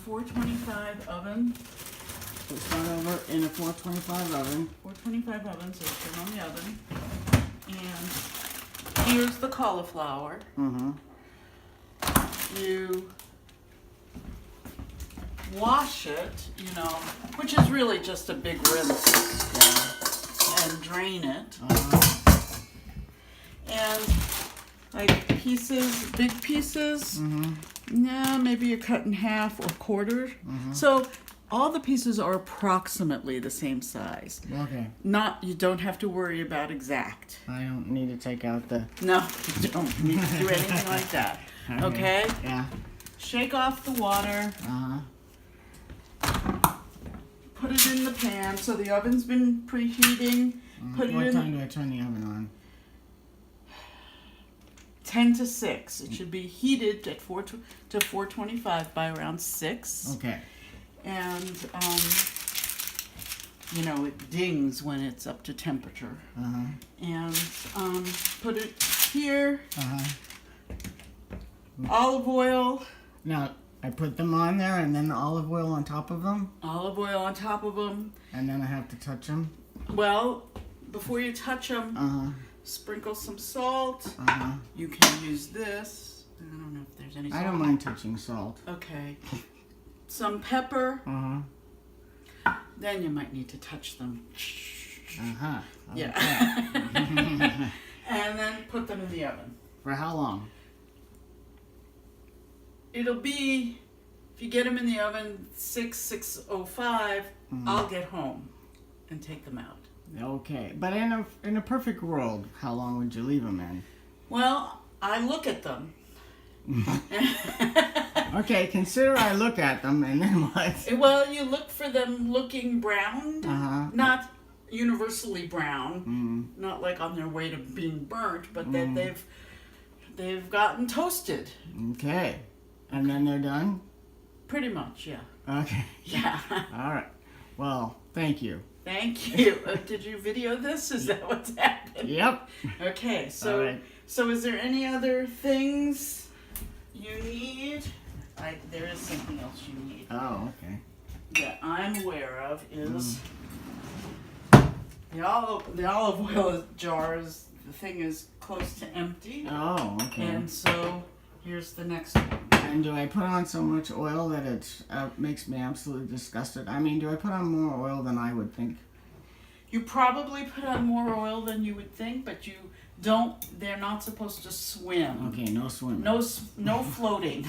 425 oven. So start over in a 425 oven. 425 oven, so turn on the oven. And here's the cauliflower. You wash it, which is really just a big rinse, and drain it. And like pieces, big pieces, maybe you cut in half or quarter. So all the pieces are approximately the same size. Okay. You don't have to worry about exact. I don't need to take out the... No, you don't need to do anything like that. Okay? Yeah. Shake off the water. Put it in the pan. So the oven's been preheating. What time do I turn the oven on? 10 to 6. It should be heated at 4 to 425 by around 6. Okay. And, it dings when it's up to temperature. And put it here. Olive oil. Now, I put them on there and then olive oil on top of them? Olive oil on top of them. And then I have to touch them? Well, before you touch them, sprinkle some salt. You can use this. I don't know if there's any salt. I don't mind touching salt. Okay. Some pepper. Then you might need to touch them. Yeah. And then put them in the oven. For how long? It'll be, if you get them in the oven, 6:05, I'll get home and take them out. Okay. But in a perfect world, how long would you leave them in? Well, I look at them. Okay, consider I look at them, and then what? Well, you look for them looking browned, not universally brown, not like on their way to being burnt, but that they've gotten toasted. Okay, and then they're done? Pretty much, yeah. Okay. Yeah. All right. Well, thank you. Thank you. Did you video this? Is that what's happened? Yep. Okay, so All right. So is there any other things you need? There is something else you need. Oh, okay. That I'm aware of is the olive oil jars. The thing is close to empty. Oh, okay. And so here's the next one. And do I put on so much oil that it makes me absolutely disgusted? I mean, do I put on more oil than I would think? You probably put on more oil than you would think, but you don't. They're not supposed to swim. Okay, no swimming. No Okay. floating.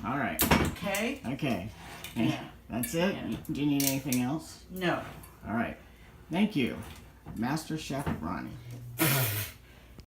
All right. Okay. Okay. Yeah. That's it? Yeah. Do you need anything else? No. All right. Thank you, Master Chef Ronnie.